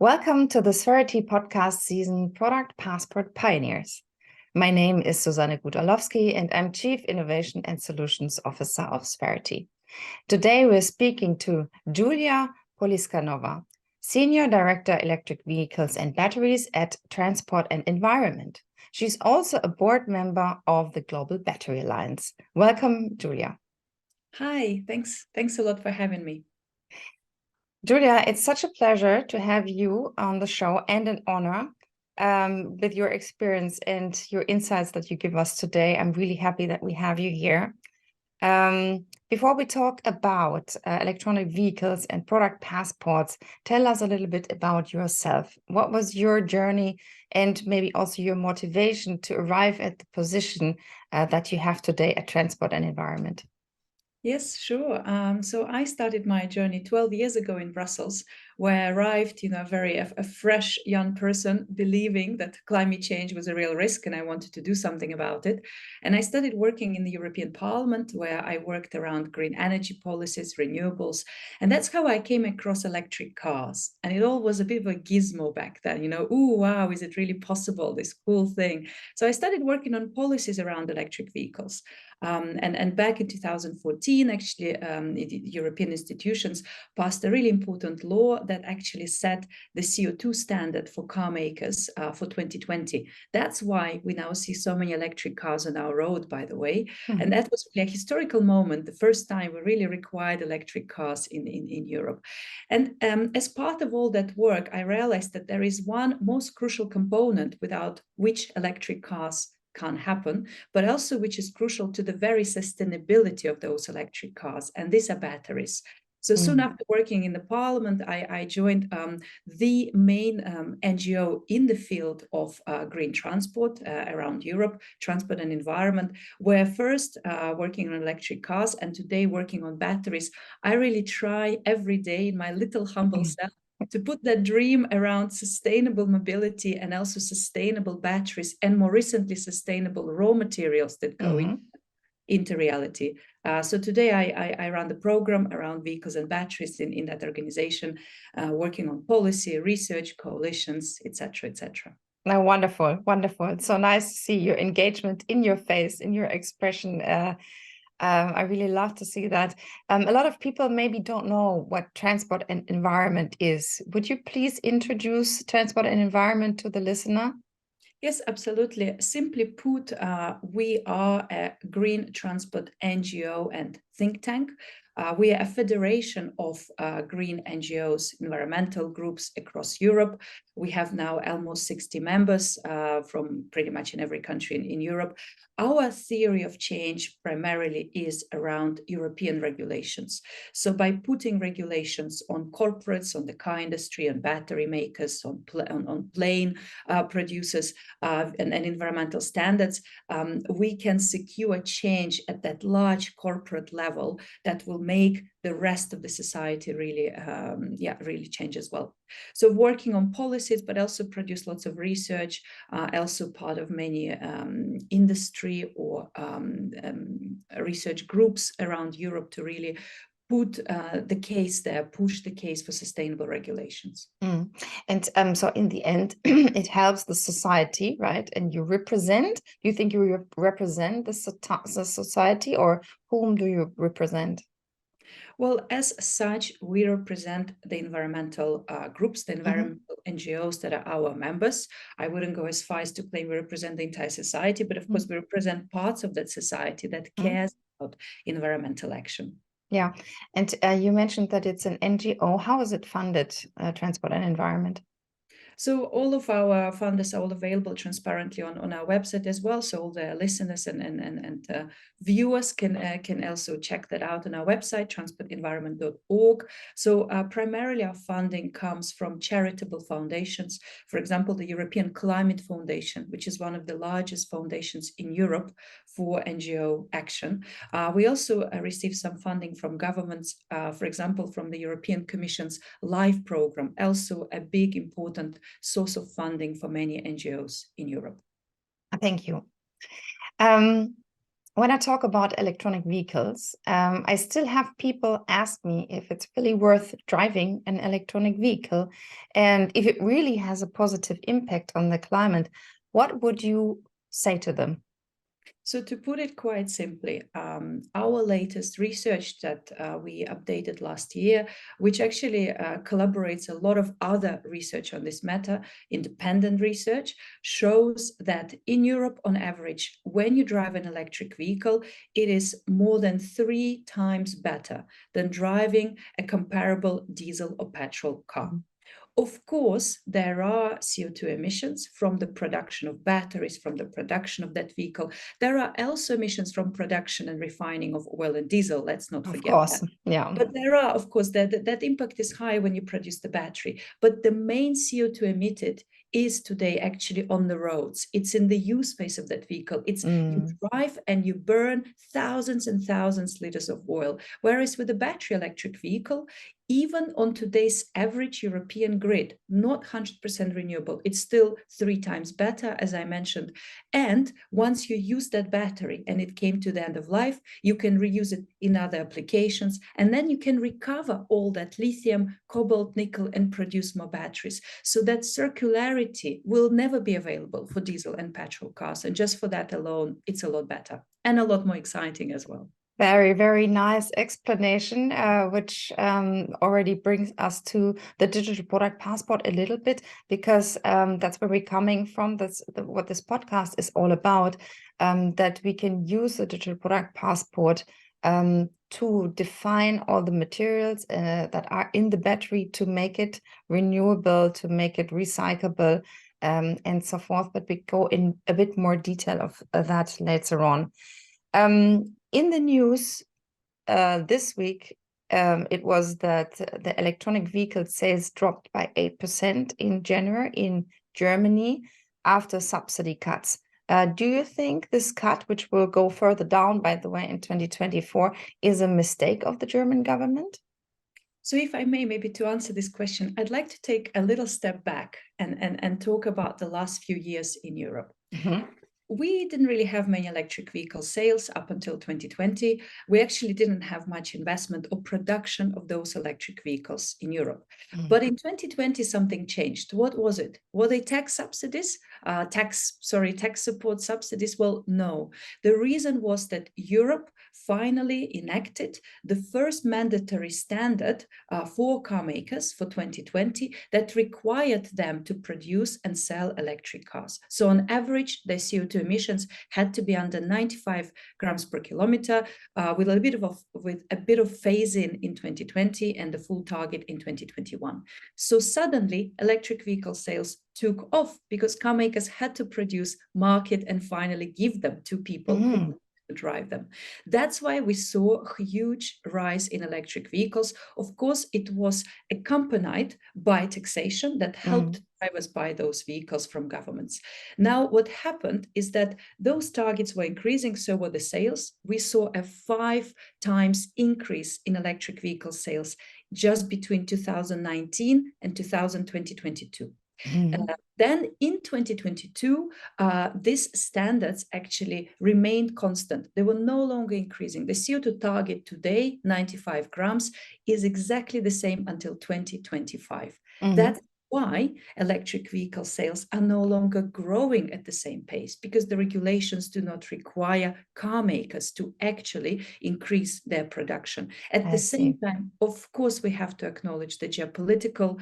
Welcome to the Spherity podcast season, Product Passport Pioneers. My name is Susanne Guth-Orlowski and I'm Chief Innovation and Solutions Officer of Spherity. Today we're speaking to Julia Poliscanova, Senior Director Electric Vehicles and Batteries at Transport and Environment. She's also a board member of the Global Battery Alliance. Welcome, Julia. Hi, thanks a lot for having me. Julia, it's such a pleasure to have you on the show and an honor with your experience and your insights that you give us today. I'm really happy that we have you here. Before we talk about electronic vehicles and product passports, tell us a little bit about yourself. What was your journey and maybe also your motivation to arrive at the position that you have today at Transport and Environment? Yes, sure. So I started my journey 12 years ago in Brussels, where I arrived, a fresh young person believing that climate change was a real risk and I wanted to do something about it. And I started working in the European Parliament, where I worked around green energy policies, renewables. And that's how I came across electric cars. And it all was a bit of a gizmo back then, ooh, wow, is it really possible, this cool thing? So I started working on policies around electric vehicles. And back in 2014, actually, the European institutions passed a really important law that actually set the CO2 standard for car makers for 2020. That's why we now see so many electric cars on our road, by the way. Mm-hmm. And that was really a historical moment, the first time we really required electric cars in Europe. And as part of all that work, I realized that there is one most crucial component without which electric cars can't happen, but also which is crucial to the very sustainability of those electric cars, and these are batteries. So soon after working in the Parliament, I joined the main NGO in the field of green transport around Europe, Transport and Environment, where first working on electric cars and today working on batteries. I really try every day in my little humble self to put that dream around sustainable mobility and also sustainable batteries and more recently sustainable raw materials that go into reality. So today I run the program around vehicles and batteries in that organization, working on policy, research, coalitions, etc., etc. Oh, wonderful, wonderful. It's so nice to see your engagement in your face, in your expression. I really love to see that. A lot of people maybe don't know what Transport and Environment is. Would you please introduce Transport and Environment to the listener? Yes, absolutely. Simply put, we are a green transport NGO and think tank. We are a federation of green NGOs, environmental groups across Europe. We have now almost 60 members from pretty much in every country in Europe. Our theory of change primarily is around European regulations. So by putting regulations on corporates, on the car industry, on battery makers, on plane producers, and environmental standards, we can secure change at that large corporate level that will make the rest of the society really change as well. So working on policies, but also produce lots of research, also part of many industry or research groups around Europe to really put the case there, push the case for sustainable regulations. And so in the end, it helps the society, right? And you represent, do you think you represent the society, or whom do you represent? Well, as such, we represent the environmental groups, the environmental NGOs that are our members. I wouldn't go as far as to claim we represent the entire society, but of course we represent parts of that society that cares about environmental action. Yeah, and you mentioned that it's an NGO. How is it funded, Transport and Environment? So all of our funders are all available transparently on our website as well. So all the listeners and viewers can also check that out on our website, transportenvironment.org. So primarily our funding comes from charitable foundations. For example, the European Climate Foundation, which is one of the largest foundations in Europe for NGO action. We also receive some funding from governments, for example, from the European Commission's LIFE program, also a big important source of funding for many NGOs in Europe. Thank you. when I talk about electronic vehicles, I still have people ask me if it's really worth driving an electronic vehicle and if it really has a positive impact on the climate. What would you say to them? So to put it quite simply, our latest research that we updated last year, which actually collaborates a lot of other research on this matter, independent research, shows that in Europe, on average, when you drive an electric vehicle, it is more than 3 times better than driving a comparable diesel or petrol car. Of course, there are CO2 emissions from the production of batteries, from the production of that vehicle. There are also emissions from production and refining of oil and diesel. Let's not Of forget that. course, yeah. But there are, of course, that impact is high when you produce the battery. But the main CO2 emitted is today actually on the roads. It's in the use phase of that vehicle. It's you drive and you burn thousands and thousands liters of oil. Whereas with a battery electric vehicle, even on today's average European grid, not 100% renewable, it's still 3 times better, as I mentioned. And once you use that battery and it came to the end of life, you can reuse it in other applications. And then you can recover all that lithium, cobalt, nickel, and produce more batteries. So that circularity will never be available for diesel and petrol cars. And just for that alone, it's a lot better and a lot more exciting as well. Very, very nice explanation, which already brings us to the digital product passport a little bit, because that's where we're coming from. That's what this podcast is all about, that we can use the digital product passport to define all the materials that are in the battery to make it renewable, to make it recyclable, and so forth. But we go in a bit more detail of that later on. In the news this week, it was that the electronic vehicle sales dropped by 8% in January in Germany after subsidy cuts. Do you think this cut, which will go further down, by the way, in 2024, is a mistake of the German government? So if I may, maybe to answer this question, I'd like to take a little step back and talk about the last few years in Europe. We didn't really have many electric vehicle sales up until 2020. We actually didn't have much investment or production of those electric vehicles in Europe. But in 2020, something changed. What was it? Were they tax subsidies? Tax support subsidies? Well, no. The reason was that Europe finally enacted the first mandatory standard for car makers for 2020 that required them to produce and sell electric cars. So on average, their CO2 emissions had to be under 95 grams per kilometer, with a bit of phase-in in 2020 and the full target in 2021. So suddenly, electric vehicle sales took off because car makers had to produce, market, and finally give them to people who drive them. That's why we saw a huge rise in electric vehicles. Of course, it was accompanied by taxation that helped drivers buy those vehicles from governments. Now, what happened is that those targets were increasing, so were the sales. We saw a 5 times increase in electric vehicle sales just between 2019 and 2022. Then in 2022, these standards actually remained constant. They were no longer increasing. The CO2 target today, 95 grams, is exactly the same until 2025. That's why electric vehicle sales are no longer growing at the same pace, because the regulations do not require car makers to actually increase their production. At the same time, of course, we have to acknowledge the geopolitical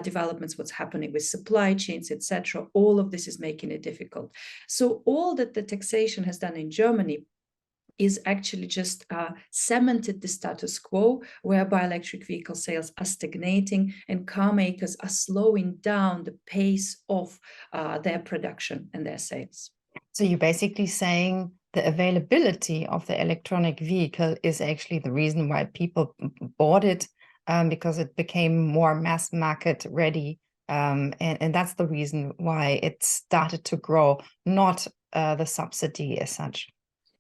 developments, what's happening with supply chains, etc. All of this is making it difficult. So all that the taxation has done in Germany is actually just cemented the status quo, whereby electric vehicle sales are stagnating and car makers are slowing down the pace of their production and their sales. So you're basically saying the availability of the electronic vehicle is actually the reason why people bought it, because it became more mass market ready. And that's the reason why it started to grow, not the subsidy as such.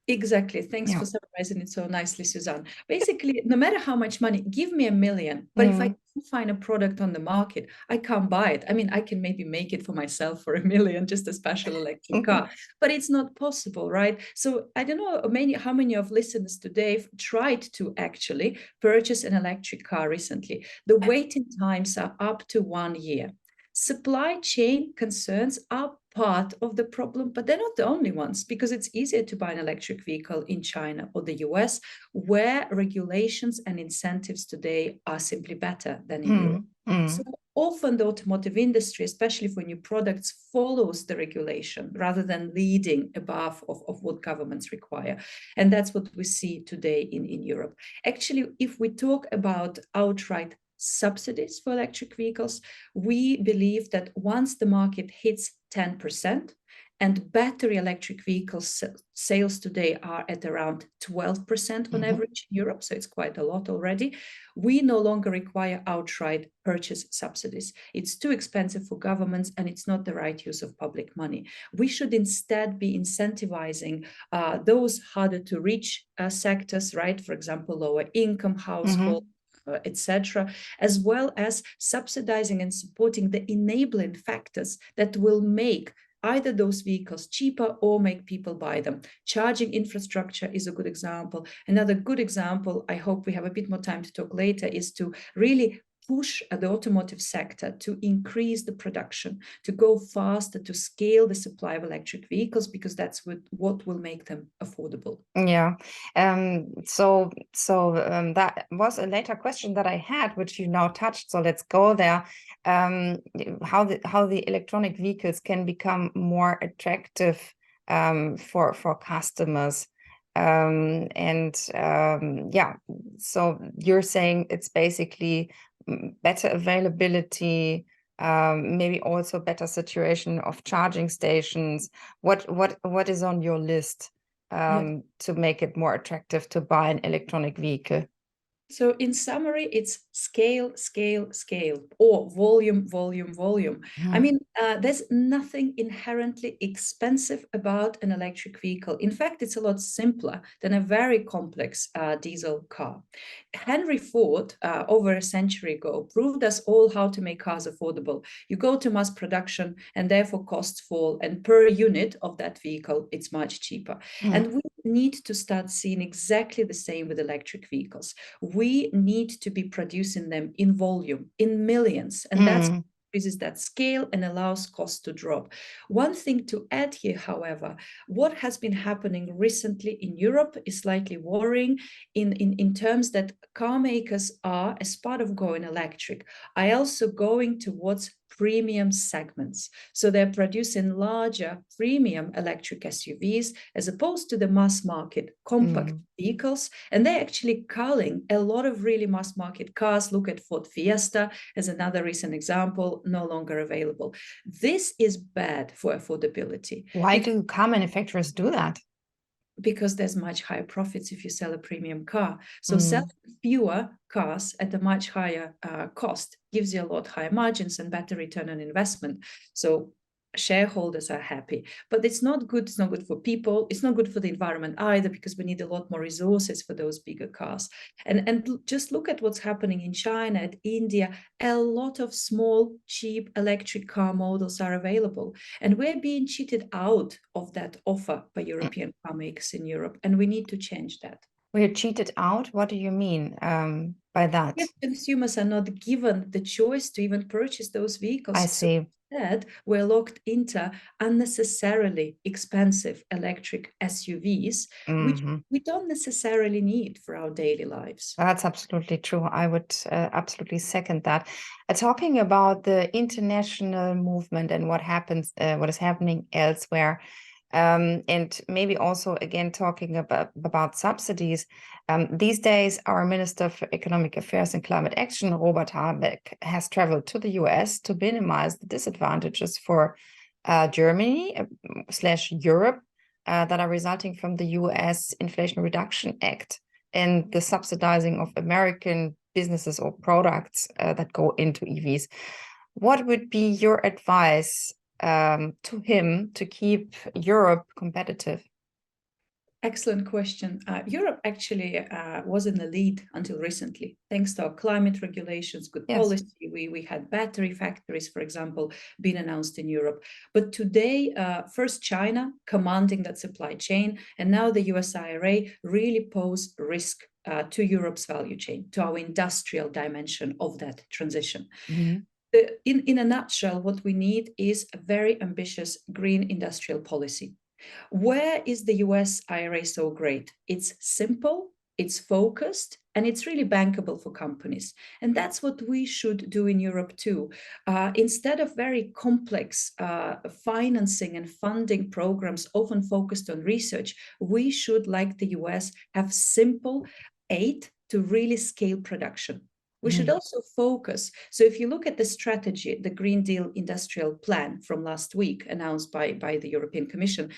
Exactly. Thanks Yeah. for summarizing it so nicely, Suzanne. Basically, no matter how much money, give me 1 million, but if I can't find a product on the market, I can't buy it. I mean, I can maybe make it for myself for 1 million, just a special electric car, but it's not possible, right? So I don't know how many of listeners today tried to actually purchase an electric car recently. The waiting times are up to 1 year. Supply chain concerns are part of the problem, but they're not the only ones, because it's easier to buy an electric vehicle in China or the US, where regulations and incentives today are simply better than in Europe. So often the automotive industry, especially for new products, follows the regulation rather than leading above of what governments require. And that's what we see today in Europe. Actually, if we talk about outright subsidies for electric vehicles, we believe that once the market hits 10%, and battery electric vehicles sales today are at around 12% on average in Europe, so it's quite a lot already, we no longer require outright purchase subsidies. It's too expensive for governments, and it's not the right use of public money. We should instead be incentivizing those harder to reach sectors, right? For example, lower income households, etc., as well as subsidizing and supporting the enabling factors that will make either those vehicles cheaper or make people buy them. Charging infrastructure is a good example. Another good example, I hope we have a bit more time to talk later, is to really push the automotive sector to increase the production, to go faster, to scale the supply of electric vehicles, because that's what will make them affordable. Yeah. So that was a later question that I had, which you now touched. So let's go there. How the electronic vehicles can become more attractive for customers. Yeah, so you're saying it's basically better availability, maybe also better situation of charging stations. What is on your list to make it more attractive to buy an electronic vehicle? So in summary, it's scale, scale, scale, or volume, volume, volume. I mean, there's nothing inherently expensive about an electric vehicle. In fact, it's a lot simpler than a very complex diesel car. Henry Ford, over a century ago, proved us all how to make cars affordable. You go to mass production, and therefore costs fall, and per unit of that vehicle, it's much cheaper. And we need to start seeing exactly the same with electric vehicles. We need to be producing them in volume, in millions, and that's increases that scale and allows costs to drop. One thing to add here, however, what has been happening recently in Europe is slightly worrying in terms that car makers are, as part of going electric, are also going towards premium segments. So they're producing larger premium electric SUVs as opposed to the mass market compact vehicles. And they're actually culling a lot of really mass market cars. Look at Ford Fiesta as another recent example, no longer available. This is bad for affordability. Why do car manufacturers do that? Because there's much higher profits if you sell a premium car. So selling fewer cars at a much higher cost gives you a lot higher margins and better return on investment. So shareholders are happy, but it's not good. It's not good for people. It's not good for the environment either, because we need a lot more resources for those bigger cars. And just look at what's happening in China, at India. A lot of small, cheap electric car models are available. And we're being cheated out of that offer by European car makers in Europe. And we need to change that. We're cheated out? What do you mean by that? If consumers are not given the choice to even purchase those vehicles. I see. So instead, we're locked into unnecessarily expensive electric SUVs, which we don't necessarily need for our daily lives. That's absolutely true. I would absolutely second that. Talking about the international movement and what is happening elsewhere, and maybe also again talking about subsidies. These days, our Minister for Economic Affairs and Climate Action, Robert Habeck, has traveled to the US to minimize the disadvantages for Germany / Europe that are resulting from the US Inflation Reduction Act and the subsidizing of American businesses or products that go into EVs. What would be your advice to him to keep Europe competitive? Excellent question. Europe actually was in the lead until recently, thanks to our climate regulations, good Yes. policy. We had battery factories, for example, being announced in Europe. But today, first China commanding that supply chain, and now the US IRA really pose risk to Europe's value chain, to our industrial dimension of that transition. Mm-hmm. In a nutshell, what we need is a very ambitious green industrial policy. Where is the US IRA so great? It's simple, it's focused, and it's really bankable for companies. And that's what we should do in Europe too. Instead of very complex financing and funding programs often focused on research, we should, like the US, have simple aid to really scale production. We should also focus. So if you look at the strategy, the Green Deal Industrial Plan from last week, announced by the European Commission,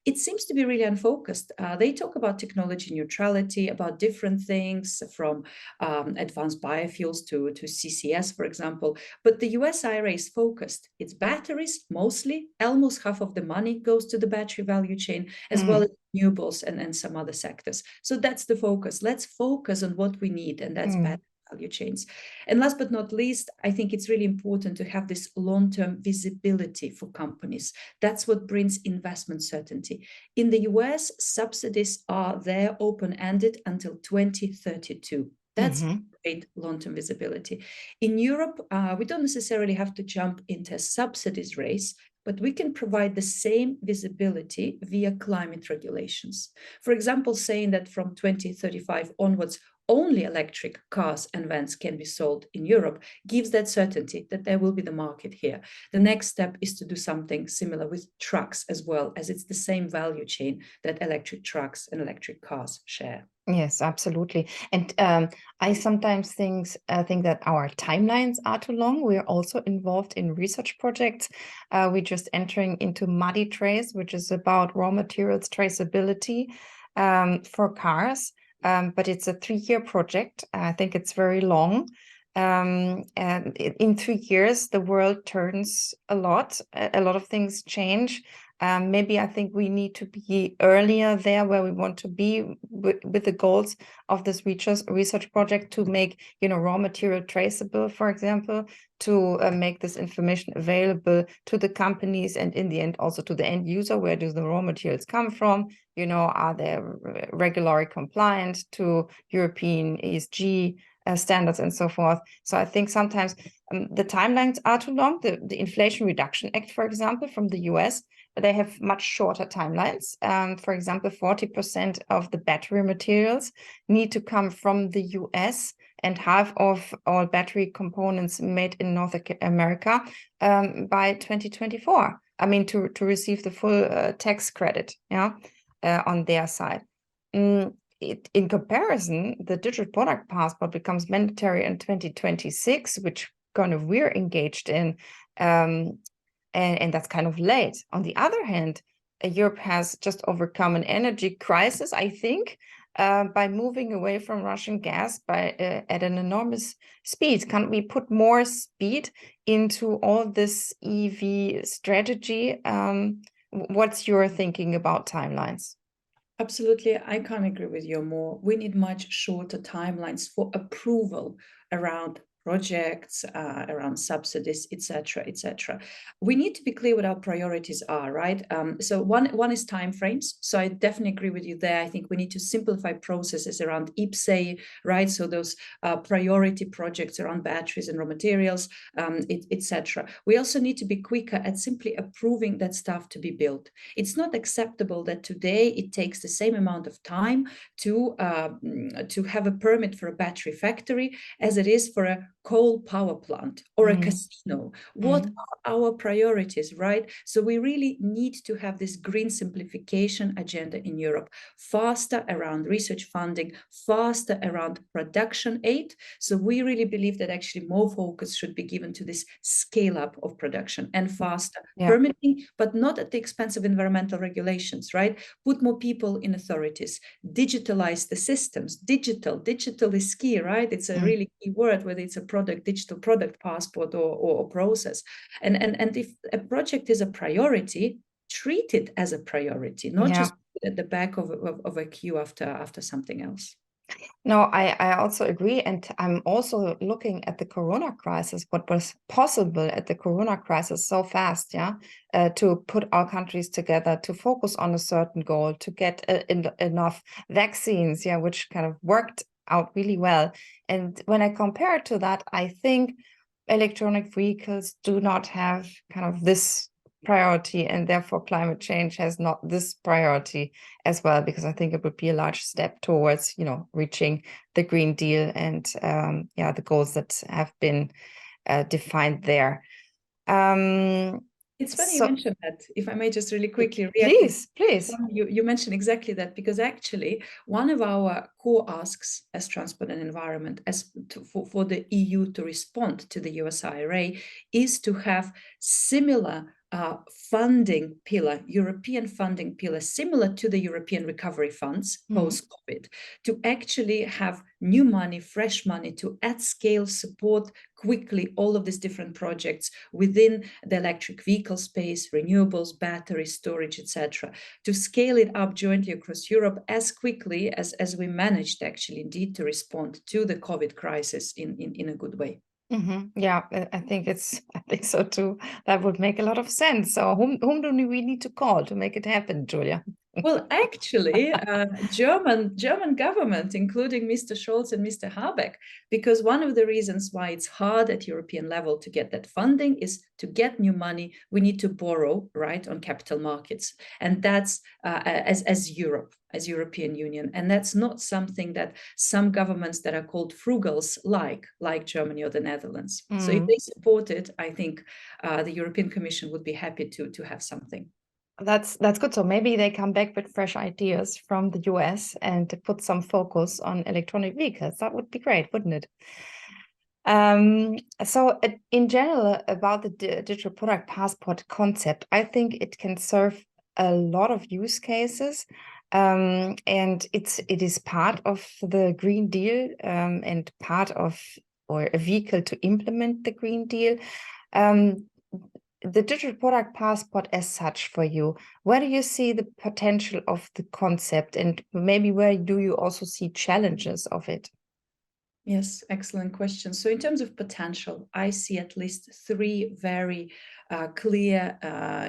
it seems to be really unfocused. They talk about technology neutrality, about different things from advanced biofuels to CCS, for example. But the US IRA is focused. It's batteries mostly. Almost half of the money goes to the battery value chain, as well as renewables and some other sectors. So that's the focus. Let's focus on what we need, and that's battery value chains. And last but not least, I think it's really important to have this long-term visibility for companies. That's what brings investment certainty. In the US, subsidies are there open-ended until 2032. That's great long-term visibility. In Europe, we don't necessarily have to jump into a subsidies race, but we can provide the same visibility via climate regulations. For example, saying that from 2035 onwards, only electric cars and vans can be sold in Europe gives that certainty that there will be the market here. The next step is to do something similar with trucks as well, as it's the same value chain that electric trucks and electric cars share. Yes, absolutely. And I sometimes think that our timelines are too long. We are also involved in research projects. We're just entering into Muddy Trace, which is about raw materials traceability for cars. But it's a 3-year project. I think it's very long. And in 3 years, the world turns a lot. A lot of things change. Maybe I think we need to be earlier there where we want to be with the goals of this research project to make, raw material traceable, for example, to make this information available to the companies and in the end also to the end user. Where do the raw materials come from? Are they regularly compliant to European ESG standards and so forth? So I think sometimes the timelines are too long. The Inflation Reduction Act, for example, from the US, they have much shorter timelines. For example, 40% of the battery materials need to come from the US and half of all battery components made in North America by 2024. I mean, to receive the full tax credit, on their side. In comparison, the digital product passport becomes mandatory in 2026, which kind of we're engaged in. And that's kind of late. On the other hand, Europe has just overcome an energy crisis, I think, by moving away from Russian gas at an enormous speed. Can't we put more speed into all this EV strategy? What's your thinking about timelines? Absolutely, I can't agree with you more. We need much shorter timelines for approval around projects, around subsidies, etc., etc. We need to be clear what our priorities are, right? So one is timeframes. So I definitely agree with you there. I think we need to simplify processes around IPCEI, right? So those priority projects around batteries and raw materials, etc. We also need to be quicker at simply approving that stuff to be built. It's not acceptable that today it takes the same amount of time to have a permit for a battery factory as it is for a coal power plant or a casino. What are our priorities, right? So we really need to have this green simplification agenda in Europe, faster around research funding, faster around production aid. So we really believe that actually more focus should be given to this scale up of production and faster permitting, but not at the expense of environmental regulations, right? Put more people in authorities, digitalize the systems. Digital is key, right? It's a really key word, whether it's a digital product passport or process. And if a project is a priority, treat it as a priority, not just at the back of a queue after something else. No, I also agree. And I'm also looking at the Corona crisis, what was possible at the Corona crisis so fast, yeah, to put our countries together, to focus on a certain goal, to get enough vaccines, yeah, which kind of worked out really well. And when I compare it to that, I think electronic vehicles do not have kind of this priority, and therefore climate change has not this priority as well, because I think it would be a large step towards, you know, reaching the Green Deal and yeah, the goals that have been defined there. It's funny you mentioned that. If I may just really quickly react. Please. You mentioned exactly that, because actually one of our core asks as Transport and Environment for the EU to respond to the US IRA is to have similar funding pillar, European funding pillar, similar to the European recovery funds post-COVID, to actually have new money, fresh money to at scale support quickly all of these different projects within the electric vehicle space, renewables, battery storage, etc., to scale it up jointly across Europe as quickly as we managed actually indeed to respond to the COVID crisis in a good way. Yeah, I think so too. That would make a lot of sense. So whom do we need to call to make it happen, Julia? Well, actually, German government, including Mr. Scholz and Mr. Habeck, because one of the reasons why it's hard at European level to get that funding is to get new money, we need to borrow, right, on capital markets. And that's as Europe, as European Union. And that's not something that some governments that are called frugals like Germany or the Netherlands. So if they support it, I think the European Commission would be happy to have something. That's good. So maybe they come back with fresh ideas from the US and put some focus on electronic vehicles. That would be great, wouldn't it? So in general, about the digital product passport concept, I think it can serve a lot of use cases. And it is part of the Green Deal and part of, or a vehicle to implement the Green Deal. The digital product passport as such for you, where do you see the potential of the concept, and maybe where do you also see challenges of it? Yes, excellent question. So in terms of potential, I see at least three very clear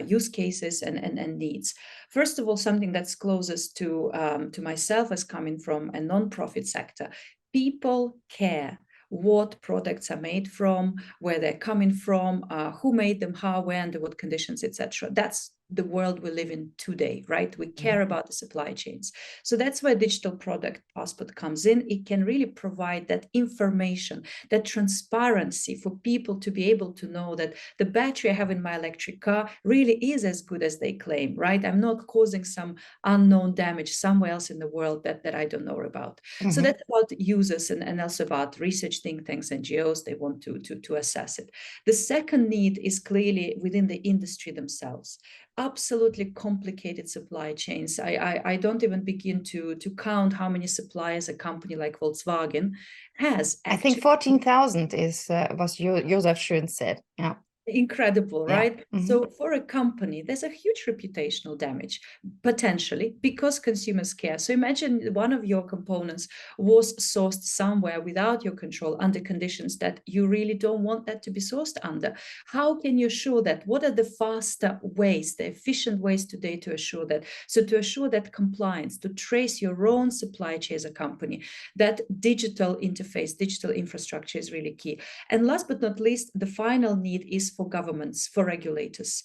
use cases and needs. First of all, something that's closest to myself as coming from a non-profit sector. People care what products are made from, where they're coming from, who made them, how, where, under what conditions, etc. That's the world we live in today, right? We care about the supply chains. So that's where digital product passport comes in. It can really provide that information, that transparency for people to be able to know that the battery I have in my electric car really is as good as they claim, right? I'm not causing some unknown damage somewhere else in the world that I don't know about. So that's about users and also about research think tanks, NGOs, they want to assess it. The second need is clearly within the industry themselves. Absolutely complicated supply chains. I don't even begin to count how many suppliers a company like Volkswagen has. I think 14,000 is was Josef Schön said. Yeah. Incredible, right? So for a company, there's a huge reputational damage, potentially, because consumers care. So imagine one of your components was sourced somewhere without your control, under conditions that you really don't want that to be sourced under. How can you assure that? What are the faster ways, the efficient ways today to assure that? So to assure that compliance, to trace your own supply chain as a company, that digital interface, digital infrastructure is really key. And last but not least, the final need is for governments, for regulators.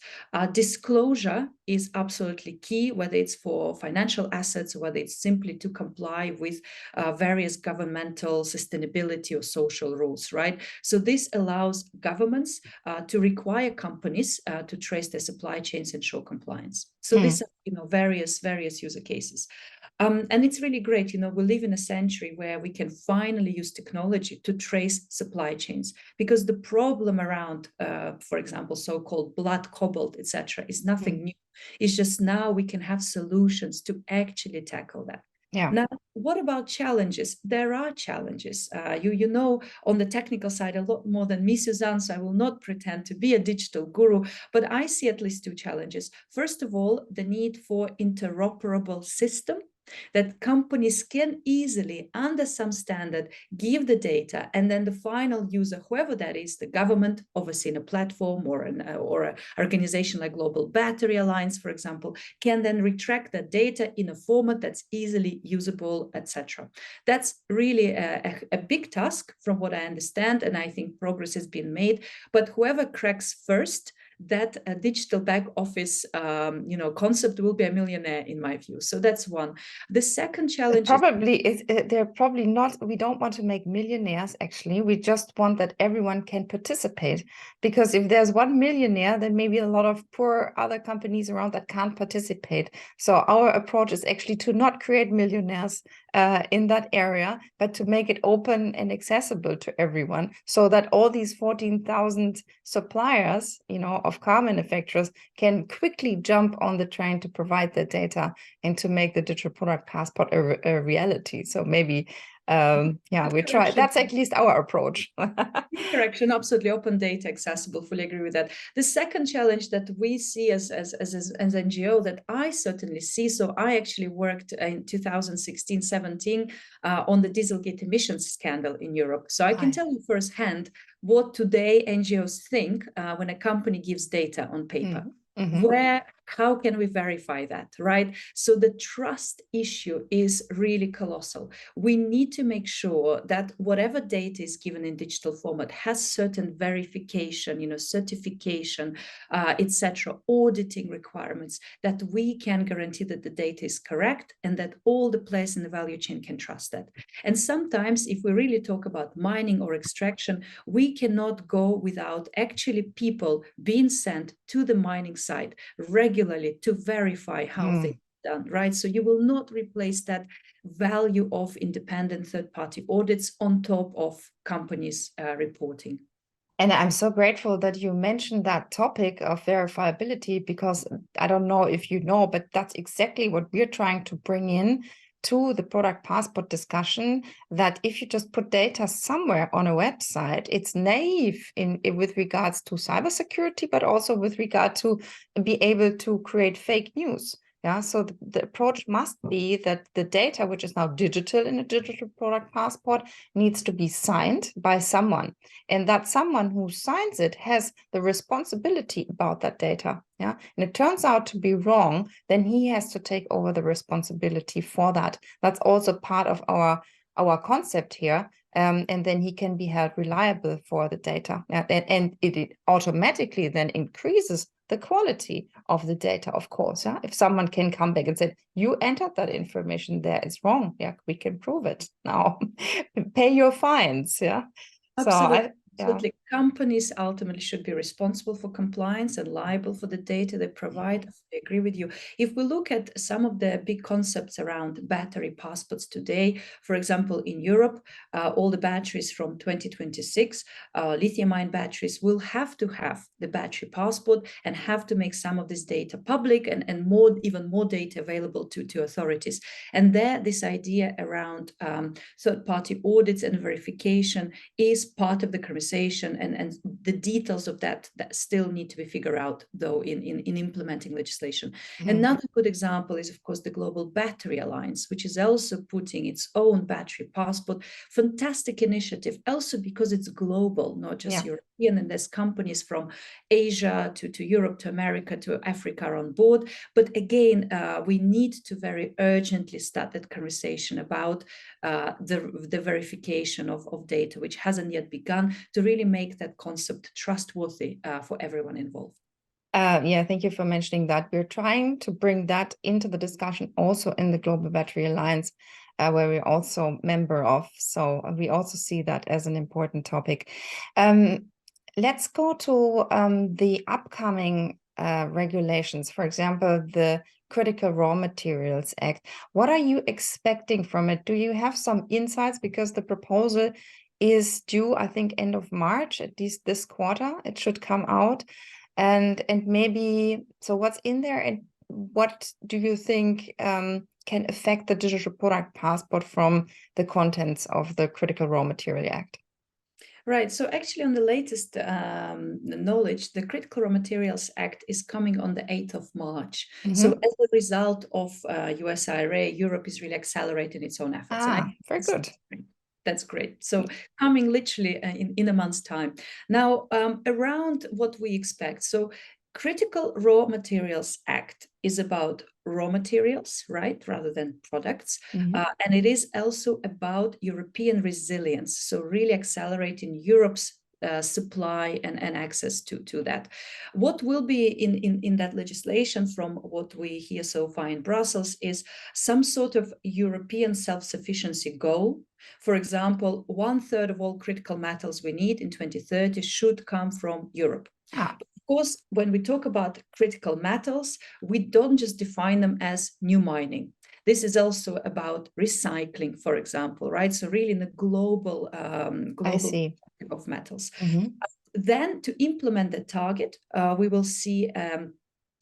Disclosure is absolutely key, whether it's for financial assets or whether it's simply to comply with various governmental sustainability or social rules, right? So this allows governments to require companies to trace their supply chains and show compliance. So these are, various user cases. And it's really great, we live in a century where we can finally use technology to trace supply chains, because the problem around, for example, so-called blood cobalt, etc., is nothing new. It's just now we can have solutions to actually tackle that. Yeah. Now, what about challenges? There are challenges. You know on the technical side a lot more than me, Suzanne, so I will not pretend to be a digital guru, but I see at least two challenges. First of all, the need for interoperable system that companies can easily, under some standard, give the data, and then the final user, whoever that is, the government, obviously in a platform or an organization like Global Battery Alliance, for example, can then retract that data in a format that's easily usable, etc. That's really a big task from what I understand, and I think progress has been made. But whoever cracks first that digital back office concept will be a millionaire in my view. So that's one. The second challenge they're probably not, we don't want to make millionaires actually, we just want that everyone can participate, because if there's one millionaire, then maybe a lot of poor other companies around that can't participate. So our approach is actually to not create millionaires in that area, but to make it open and accessible to everyone, so that all these 14,000 suppliers, of car manufacturers can quickly jump on the train to provide the data and to make the digital product passport a reality. So maybe we try. That's at least our approach. Correction, absolutely. Open data, accessible, fully agree with that. The second challenge that we see as NGO, that I certainly see, so I actually worked in 2016-17 on the Dieselgate emissions scandal in Europe. So I can tell you firsthand what today NGOs think when a company gives data on paper. How can we verify that, right? So the trust issue is really colossal. We need to make sure that whatever data is given in digital format has certain verification, certification, etc., auditing requirements, that we can guarantee that the data is correct and that all the players in the value chain can trust that. And sometimes, if we really talk about mining or extraction, we cannot go without actually people being sent to the mining site regularly to verify how things are done, right? So you will not replace that value of independent third-party audits on top of companies reporting. And I'm so grateful that you mentioned that topic of verifiability, because I don't know if you know, but that's exactly what we're trying to bring in to the product passport discussion, that if you just put data somewhere on a website, it's naive with regards to cybersecurity, but also with regard to be able to create fake news. Yeah, so the approach must be that the data, which is now digital in a digital product passport, needs to be signed by someone. And that someone who signs it has the responsibility about that data. Yeah, and it turns out to be wrong, then he has to take over the responsibility for that. That's also part of our concept here. And then he can be held reliable for the data. And it automatically then increases the quality of the data, of course. Yeah? If someone can come back and say, you entered that information there, it's wrong. Yeah, we can prove it now. Pay your fines. Yeah. Absolutely. Absolutely. Companies ultimately should be responsible for compliance and liable for the data they provide. I agree with you. If we look at some of the big concepts around battery passports today, for example, in Europe, all the batteries from 2026, lithium-ion batteries will have to have the battery passport and have to make some of this data public and even more data available to authorities. And there, this idea around third-party audits and verification is part of the conversation, and the details of that still need to be figured out, though, in implementing legislation. Another good example is, of course, the Global Battery Alliance, which is also putting its own battery passport. Fantastic initiative, also because it's global, not just European, and there's companies from Asia to Europe to America to Africa on board. But again, we need to very urgently start that conversation about the verification of data, which hasn't yet begun, to really make that concept trustworthy for everyone involved. Thank you for mentioning that. We're trying to bring that into the discussion also in the Global Battery Alliance, where we're also member of. So we also see that as an important topic. Let's go to the upcoming regulations. For example, the Critical Raw Materials Act. What are you expecting from it? Do you have some insights? Because the proposal is due, I think, end of March, at least this quarter. It should come out. And maybe, so what's in there, and what do you think can affect the digital product passport from the contents of the Critical Raw Material Act? Right. So actually, on the latest knowledge, the Critical Raw Materials Act is coming on the 8th of March. So as a result of US IRA, Europe is really accelerating its own efforts. Very good. That's great. So coming literally in a month's time. Now, around what we expect. So Critical Raw Materials Act is about raw materials, right, rather than products. And it is also about European resilience. So really accelerating Europe's supply and access to that. What will be in that legislation, from what we hear so far in Brussels, is some sort of European self-sufficiency goal. For example, 1/3 of all critical metals we need in 2030 should come from Europe. Of course, when we talk about critical metals, we don't just define them as new mining. This is also about recycling, for example, right? So really in the global of metals. Then to implement the target, we will see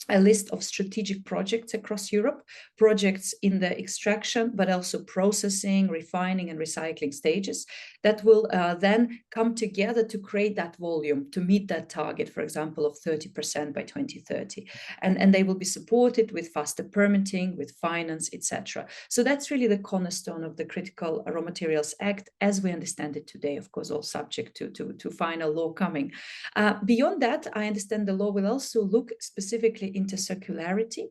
a list of strategic projects across Europe, projects in the extraction, but also processing, refining, and recycling stages that will then come together to create that volume to meet that target, for example, of 30% by 2030. And they will be supported with faster permitting, with finance, etc. So that's really the cornerstone of the Critical Raw Materials Act, as we understand it today, of course, all subject to final law coming. Beyond that, I understand the law will also look specifically into circularity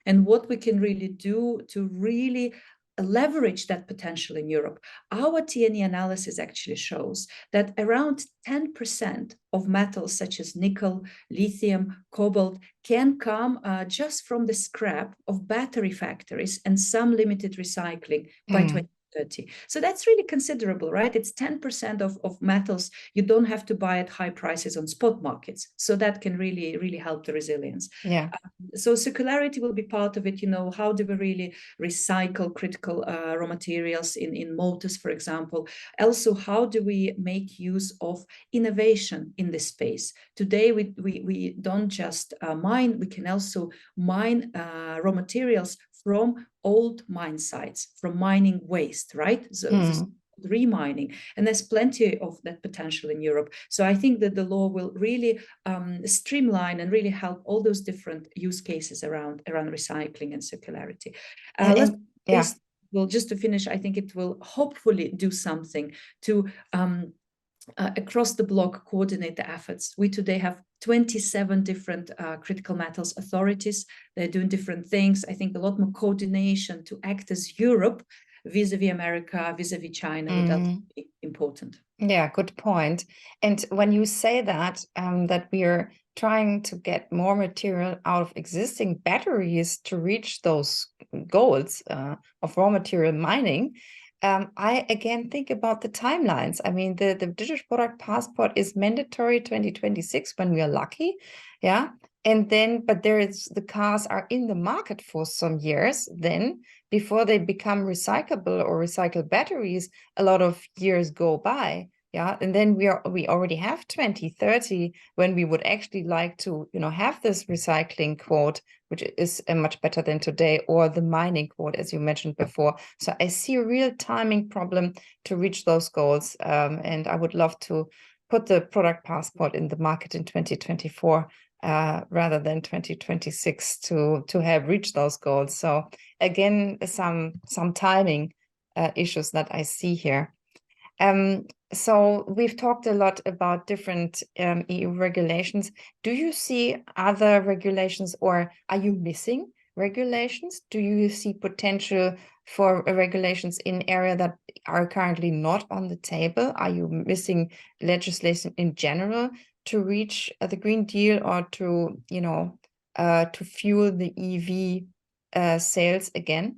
and what we can really do to really leverage that potential in Europe. Our T&E analysis actually shows that around 10% of metals such as nickel, lithium, cobalt can come just from the scrap of battery factories and some limited recycling by 2030. So that's really considerable, right? It's 10% of metals you don't have to buy at high prices on spot markets. So that can really, really help the resilience. So circularity will be part of it. You know, how do we really recycle critical raw materials in motors, for example? Also, how do we make use of innovation in this space? Today, we don't just mine, we can also mine raw materials from old mine sites, from mining waste, right? So remining, and there's plenty of that potential in Europe. So I think that the law will really streamline and really help all those different use cases around recycling and circularity. Well, just to finish, I think it will hopefully do something to across the bloc coordinate the efforts. We today have 27 different critical metals authorities. They're doing different things. I think a lot more coordination to act as Europe vis-a-vis America, vis-a-vis China would also be important. Yeah, good point. And when you say that, that we are trying to get more material out of existing batteries to reach those goals of raw material mining, I again think about the timelines. I mean, the digital product passport is mandatory 2026 when we are lucky. Yeah. And then, but the cars are in the market for some years then before they become recyclable or recycled batteries, a lot of years go by. Yeah. And then we already have 2030 when we would actually like to, have this recycling quote, which is much better than today, or the mining quote, as you mentioned before. So I see a real timing problem to reach those goals. And I would love to put the product passport in the market in 2024 rather than 2026 to have reached those goals. So again, some timing issues that I see here. So we've talked a lot about different EU regulations. Do you see other regulations, or are you missing regulations? Do you see potential for regulations in areas that are currently not on the table? Are you missing legislation in general to reach the Green Deal, or to to fuel the EV sales again?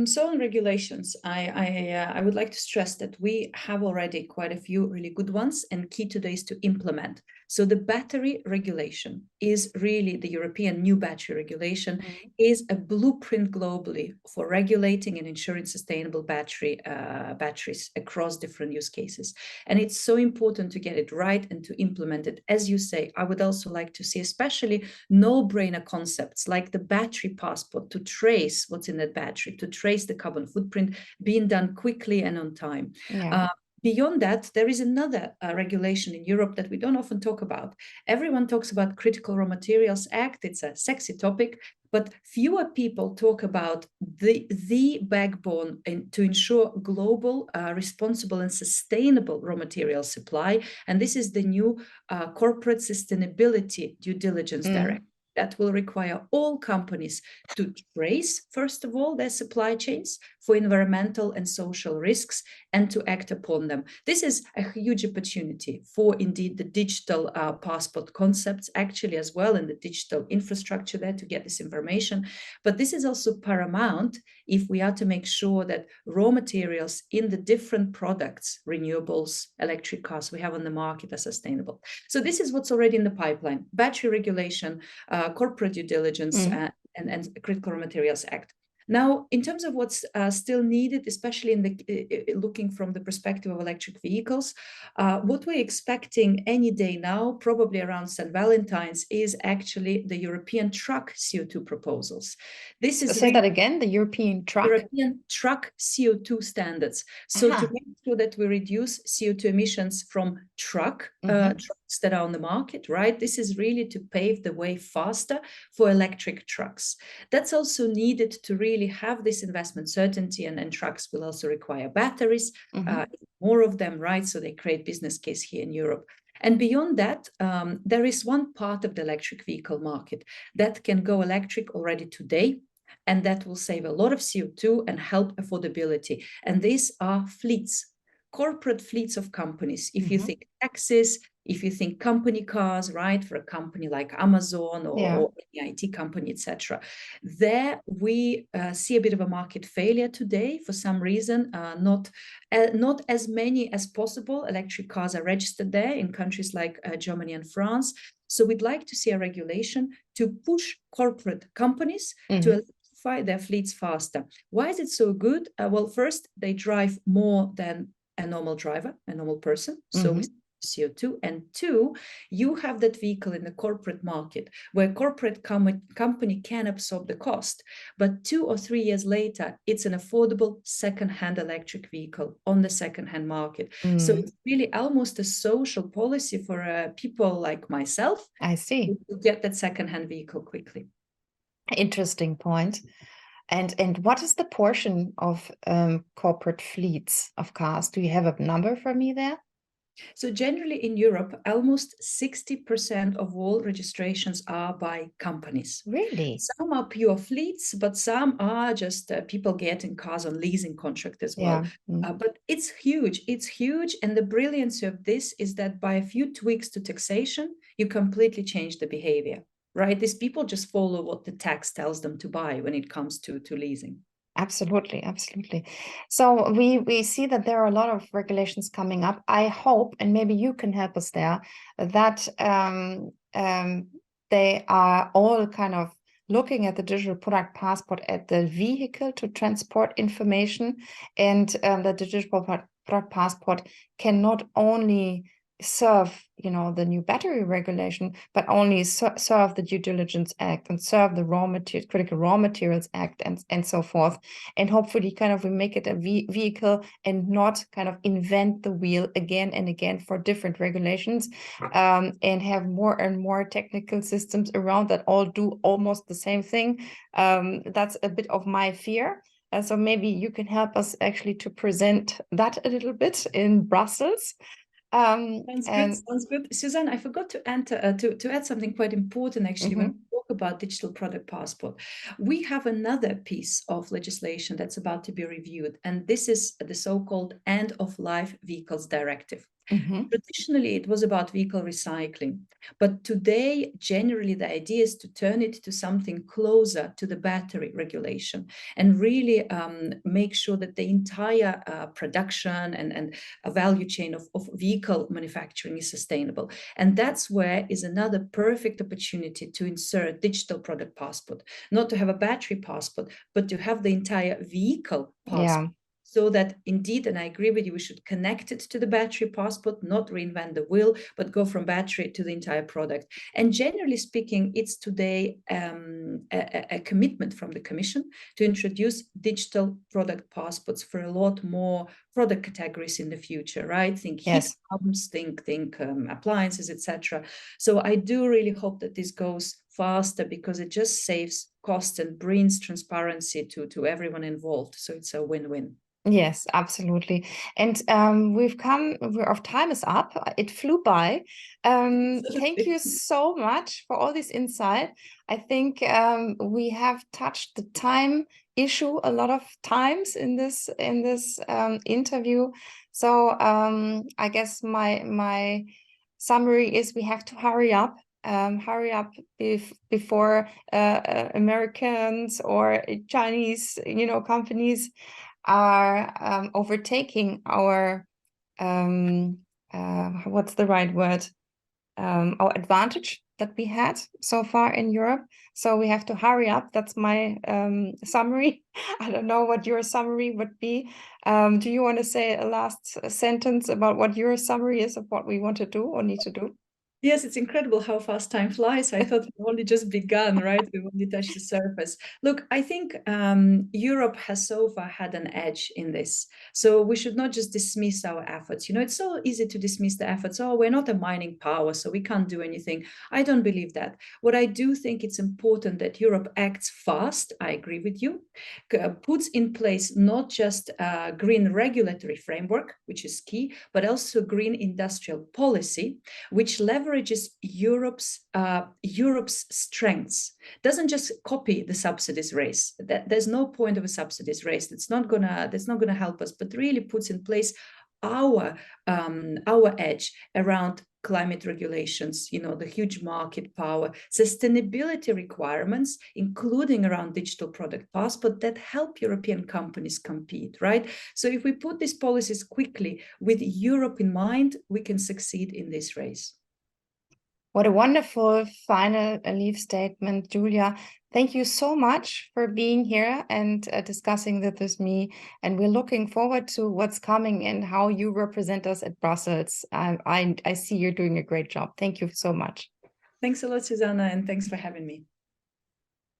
So on regulations, I would like to stress that we have already quite a few really good ones, and key today is to implement. So the battery regulation is really the European new battery regulation is a blueprint globally for regulating and ensuring sustainable batteries across different use cases. And it's so important to get it right and to implement it. As you say, I would also like to see especially no-brainer concepts like the battery passport to trace what's in that battery, to trace the carbon footprint being done quickly and on time. Yeah. Beyond that, there is another regulation in Europe that we don't often talk about. Everyone talks about Critical Raw Materials Act. It's a sexy topic, but fewer people talk about the backbone to ensure global, responsible and sustainable raw material supply. And this is the new Corporate Sustainability Due Diligence Directive. That will require all companies to trace, first of all, their supply chains for environmental and social risks and to act upon them. This is a huge opportunity for indeed the digital passport concepts actually as well, and the digital infrastructure there to get this information. But this is also paramount if we are to make sure that raw materials in the different products, renewables, electric cars we have on the market are sustainable. So this is what's already in the pipeline: battery regulation, corporate due diligence, and Critical Raw Materials Act. Now, in terms of what's still needed, especially in the looking from the perspective of electric vehicles, what we're expecting any day now, probably around St. Valentine's, is actually the European truck CO2 proposals. This is say that again, the European truck CO2 standards. So to make sure that we reduce CO2 emissions from trucks that are on the market, right? This is really to pave the way faster for electric trucks. That's also needed to really have this investment certainty, and trucks will also require batteries, more of them, right? So they create business case here in Europe. And beyond that, there is one part of the electric vehicle market that can go electric already today, and that will save a lot of CO2 and help affordability. And these are fleets, corporate fleets of companies. If you think taxis, if you think company cars, right, for a company like Amazon or any IT company, etc. There we see a bit of a market failure today for some reason. Not as many as possible electric cars are registered there in countries like Germany and France. So we'd like to see a regulation to push corporate companies to electrify their fleets faster. Why is it so good? Well, first, they drive more than a normal driver, a normal person. So we CO2, and two, you have that vehicle in the corporate market where corporate company can absorb the cost, but 2 or 3 years later, it's an affordable second-hand electric vehicle on the second-hand market. So it's really almost a social policy for people like myself. I see. To get that second-hand vehicle quickly. Interesting point. And what is the portion of corporate fleets of cars? Do you have a number for me there? So generally in Europe, almost 60% of all registrations are by companies. Really? Some are pure fleets, but some are just people getting cars on leasing contract as well. But it's huge. It's huge. And the brilliance of this is that by a few tweaks to taxation, you completely change the behavior, right? These people just follow what the tax tells them to buy when it comes to leasing. Absolutely, absolutely. So we see that there are a lot of regulations coming up. I hope, and maybe you can help us there, that they are all kind of looking at the digital product passport at the vehicle to transport information, and the digital product passport can not only serve, you know, the new battery regulation, but only serve the Due Diligence Act and serve the Critical Raw Materials Act and so forth. And hopefully kind of we make it a vehicle and not kind of invent the wheel again and again for different regulations, and have more and more technical systems around that all do almost the same thing. That's a bit of my fear. So maybe you can help us actually to present that a little bit in Brussels. Sounds good. Suzanne, I forgot to add something quite important actually when we talk about digital product passport. We have another piece of legislation that's about to be reviewed, and this is the so-called end-of-life vehicles directive. Traditionally, it was about vehicle recycling. But today, generally, the idea is to turn it to something closer to the battery regulation and really make sure that the entire production and a value chain of vehicle manufacturing is sustainable. And that's where is another perfect opportunity to insert digital product passport, not to have a battery passport, but to have the entire vehicle passport. Yeah. So that indeed, and I agree with you, we should connect it to the battery passport, not reinvent the wheel, but go from battery to the entire product. And generally speaking, it's today a commitment from the Commission to introduce digital product passports for a lot more product categories in the future, right? Think heat pumps, think appliances, etc. So I do really hope that this goes faster because it just saves cost and brings transparency to everyone involved. So it's a win-win. Yes, absolutely. And our time is up. It flew by. Thank you so much for all this insight. I think we have touched the time issue a lot of times in this interview. So I guess my summary is we have to hurry up. Before Americans or Chinese, companies are overtaking our what's the right word, our advantage that we had so far in Europe. So we have to hurry up. That's my summary. I don't know what your summary would be. Do you want to say a last sentence about what your summary is of what we want to do or need to do? Yes, it's incredible how fast time flies. I thought we've only just begun, right? We've only touched the surface. Look, I think Europe has so far had an edge in this. So we should not just dismiss our efforts. It's so easy to dismiss the efforts. Oh, we're not a mining power, so we can't do anything. I don't believe that. What I do think it's important that Europe acts fast. I agree with you. Puts in place not just a green regulatory framework, which is key, but also green industrial policy, which leverages Europe's strengths. Doesn't just copy the subsidies race. There's no point of a subsidies race. That's not gonna help us. But really puts in place our edge around climate regulations, the huge market power, sustainability requirements, including around digital product passport that help European companies compete, right? So if we put these policies quickly with Europe in mind, we can succeed in this race. What a wonderful final leave statement, Julia. Thank you so much for being here and discussing this with me. And we're looking forward to what's coming and how you represent us at Brussels. I see you're doing a great job. Thank you so much. Thanks a lot, Susanna, and thanks for having me.